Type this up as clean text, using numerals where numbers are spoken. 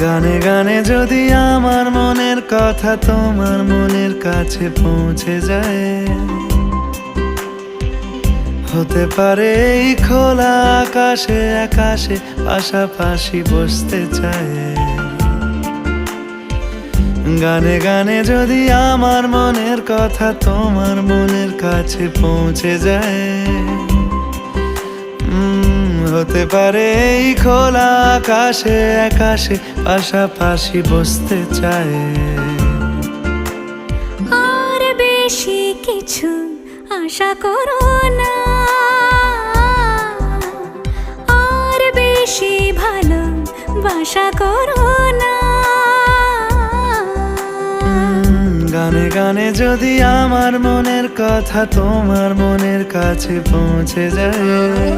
গানে গানে যদি আমার মনের কথা তোমার মনের কাছে পৌঁছে যায়, হতে পারে এই খোলা আকাশে আকাশে পাশাপাশি বসতে চায়। গানে গানে যদি আমার মনের কথা তোমার মনের কাছে পৌঁছে যায়, হতে পারে এই খোলা আকাশে আকাশে পাশাপাশি বসতে চায়। আর বেশি কিছু আশা করো না, আর বেশি ভালোবাসা করো না। গানে গানে যদি আমার মনের কথা তোমার মনের কাছে পৌঁছে যায়,